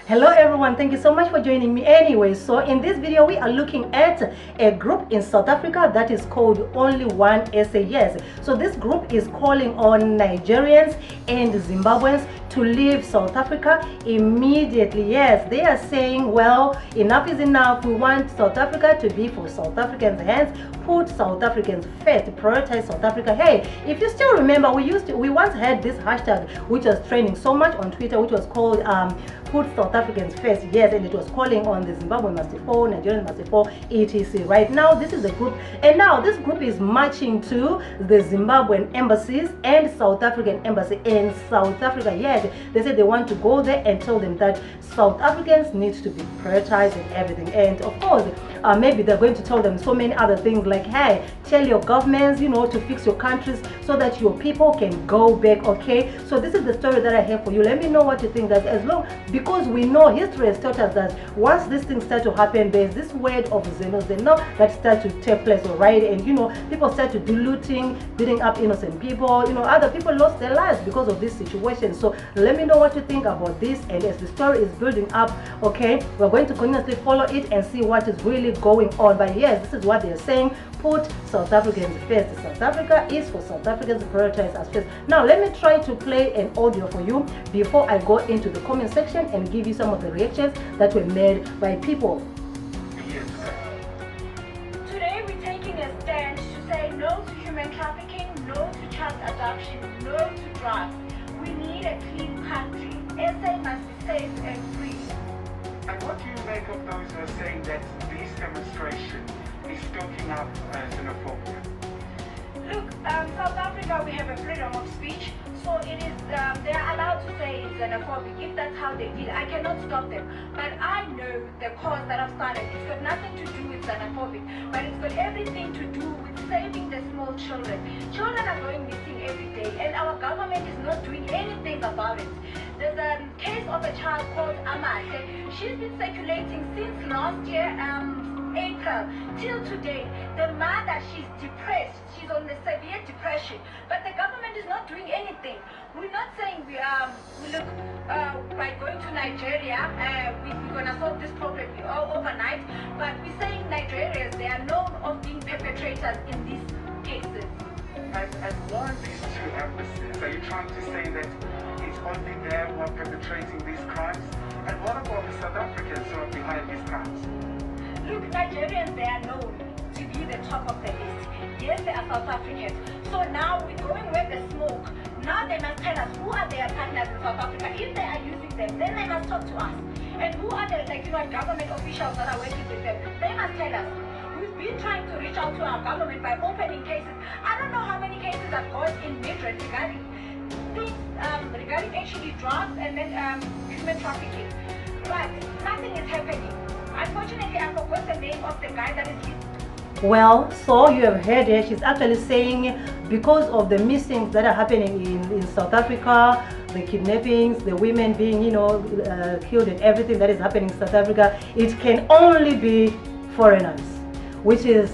Hello everyone, thank you so much for joining me anyway. So in this video we are looking at a group in South Africa that is called Only One SAS. So this group is calling on Nigerians and Zimbabweans to leave South Africa immediately. Yes, they are saying, well, enough is enough. We want South Africa to be for South Africans. Hence, put South Africans first, prioritize South Africa. Hey, if you still remember, we once had this hashtag which was trending so much on Twitter, which was called put South Africans first. Yes, and it was calling on the Zimbabwean must fall, Nigerian must fall, etc. Right now, this is the group, and now this group is marching to the Zimbabwean embassies and South African embassy in South Africa. Yes, they said they want to go there and tell them that South Africans need to be prioritized and everything. And of course, maybe they're going to tell them so many other things like, hey, tell your governments, to fix your countries so that your people can go back. Okay, so this is the story that I have for you. Let me know what you think. That as long, because we know history has taught us that once these things start to happen, there's this word of xenophobia that starts to take place, all right? And people start to do looting, beating up innocent people. Other people lost their lives because of this situation. So let me know what you think about this. And as the story is building up, okay, we're going to continuously follow it and see what is really going on. But yes, this is what they're saying: put South Africans first. South Africa is for South Africans to prioritize as first. Now let me try to play an audio for you before I go into the comment section and give you some of the reactions that were made by people. Today we're taking a stand to say no to human trafficking, no to child adoption, no to drugs. We need a clean country. SA must be safe and free. And what do you make of those who are saying that this demonstration is stoking up xenophobia? Look, South Africa, we have a freedom of speech, so it is they are allowed to say it's xenophobic if that's how they feel. I cannot stop them, but I know the cause that I've started. It's got nothing to do with xenophobic, but it's got everything to do with saving the small children. Children are going missing every day, and our government is not doing anything about it. There's a case of a child called Amate. She's been circulating since last year, April till today. The mother, she's depressed. She's on the severe depression, but the government is not doing anything. We're not saying by going to Nigeria, we're gonna solve this problem overnight. But we're saying Nigerians, they are known of being perpetrators in these cases. And why these two embassies? Are you trying to say that it's only them who are perpetrating these crimes? And what about the South Africans who are behind these crimes? Look, Nigerians, they are known to be the top of the list. Yes, they are South Africans. So now we're going with the smoke. Now they must tell us who are their partners in South Africa. If they are using them, then they must talk to us. And who are the government officials that are working with them? They must tell us. We've been trying to reach out to our government by opening cases. I don't know how many cases have gone in Midrand regarding things, regarding actually drugs and then human trafficking. But nothing is happening. Unfortunately, I forgot the name of the guy that is. Well, so you have heard her. She's actually saying because of the missings that are happening in South Africa, the kidnappings, the women being, killed and everything that is happening in South Africa, it can only be foreigners, which is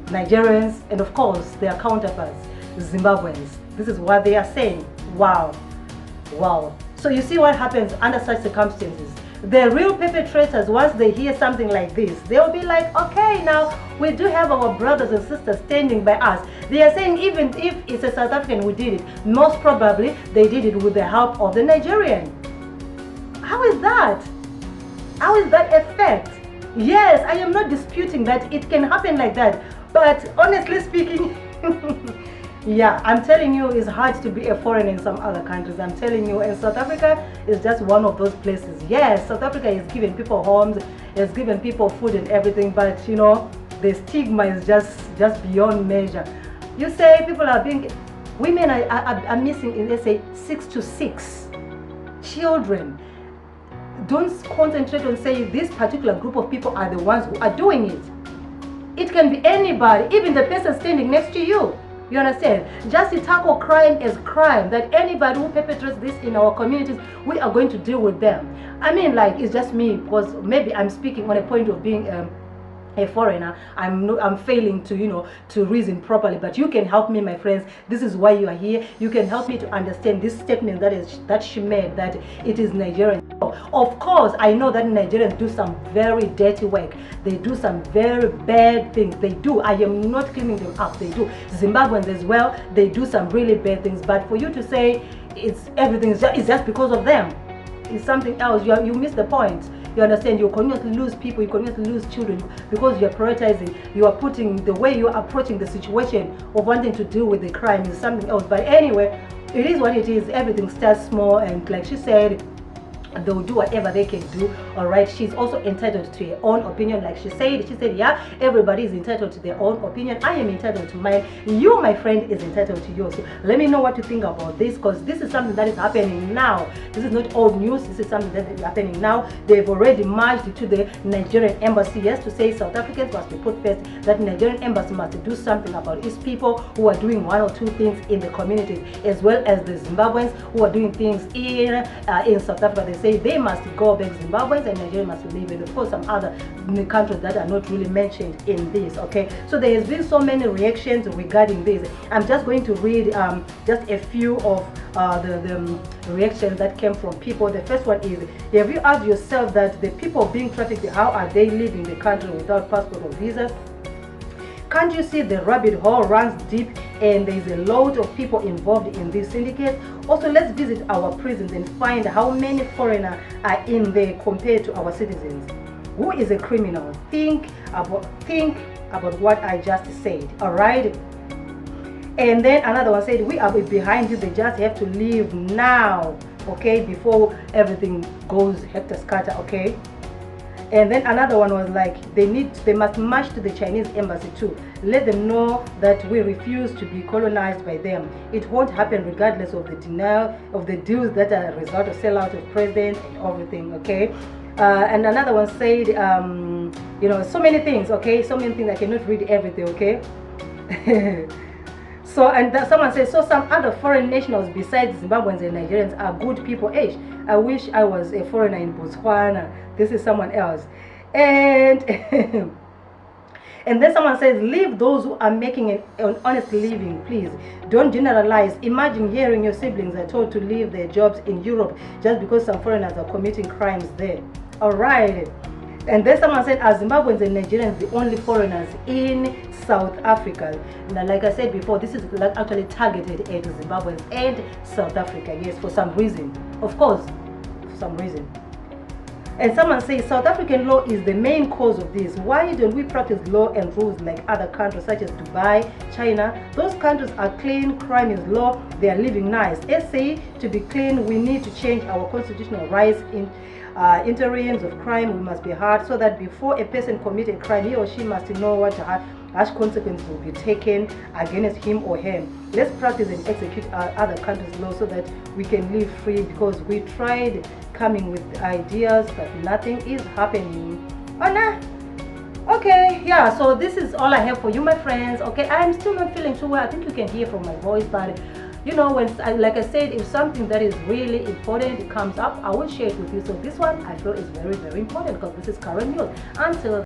Nigerians and of course their counterparts, Zimbabweans. This is what they are saying. Wow. Wow. So you see what happens under such circumstances. The real perpetrators, once they hear something like this, they'll be like, okay, now we do have our brothers and sisters standing by us. They are saying even if it's a South African who did it, most probably they did it with the help of the Nigerian. How is that? How is that a fact? Yes, I am not disputing that it can happen like that. But honestly speaking, yeah, I'm telling you, it's hard to be a foreigner in some other countries. I'm telling you, and South Africa is just one of those places. Yes, South Africa is giving people homes, it's giving people food and everything, but the stigma is just beyond measure. You say people are being, women are missing in, let's say, 6 to 6 children. Don't concentrate on saying this particular group of people are the ones who are doing it. It can be anybody, even the person standing next to you. You understand? Just tackle crime as crime, that anybody who perpetrates this in our communities, we are going to deal with them. I mean, like, it's just me, because maybe I'm speaking on a point of being a foreigner, I'm failing to, you know, to reason properly. But you can help me, my friends. This is why you are here. You can help me to understand this statement that she made, that it is Nigerian. Of course, I know that Nigerians do some very dirty work. They do some very bad things. They do. I am not cleaning them up. They do. Zimbabweans as well, they do some really bad things. But for you to say it's just because of them, it's something else. You miss the point. You understand? You continuously lose people, you continuously lose children because you're prioritizing, you are putting, the way you are approaching the situation of wanting to deal with the crime is something else. But anyway, it is what it is. Everything starts small, and like she said, they'll do whatever they can do. All right, she's also entitled to her own opinion. Like she said, yeah, everybody is entitled to their own opinion. I am entitled to mine. You, my friend, is entitled to yours. So let me know what you think about this, because this is something that is happening now. This is not old news. This is something that is happening now. They've already marched to the Nigerian embassy, yes, to say South Africans must be put first, that Nigerian embassy must do something about its people who are doing one or two things in the community, as well as the Zimbabweans who are doing things in South Africa. They say they must go back, Zimbabweans and Nigerians must leave, and of course some other countries that are not really mentioned in this. Okay, so there has been so many reactions regarding this. I'm just going to read just a few of the reactions that came from people. The first one is, have you asked yourself that the people being trafficked, how are they leaving the country without passport or visas? Can't you see the rabbit hole runs deep and there's a lot of people involved in this syndicate? Also, let's visit our prisons and find how many foreigners are in there compared to our citizens. Who is a criminal? Think about what I just said. All right. And then another one said, we are behind you. They just have to leave now, okay, before everything goes hector-scatter, okay. And then another one was like, they must march to the Chinese embassy too. Let them know that we refuse to be colonized by them. It won't happen regardless of the denial of the deals that are a result of sellout of president and everything, okay? And another one said, you know, so many things, okay? So many things, I cannot read everything, okay? So, and someone says, so some other foreign nationals besides Zimbabweans and Nigerians are good people. I wish I was a foreigner in Botswana. This is someone else. And and then someone says, leave those who are making an honest living, please. Don't generalize. Imagine hearing your siblings are told to leave their jobs in Europe just because some foreigners are committing crimes there. All right. And then someone said, are Zimbabweans and Nigerians the only foreigners in South Africa? Now, like I said before, this is actually targeted at Zimbabweans and South Africa. Yes, for some reason. Of course, for some reason. And someone says, South African law is the main cause of this. Why don't we practice law and rules like other countries such as Dubai, China? Those countries are clean, crime is low, they are living nice. SA, to be clean, we need to change our constitutional rights in interims of crime. We must be hard so that before a person commits a crime, he or she must know what harsh consequences will be taken against him or her. Let's practice and execute our other countries' law so that we can live free, because we tried coming with ideas but nothing is happening. Oh no. Okay, yeah, so this is all I have for you, my friends. Okay, I'm still not feeling too well. I think you can hear from my voice, but you know, when like I said, if something that is really important comes up, I will share it with you. So this one I feel is very, very important because this is current news. Until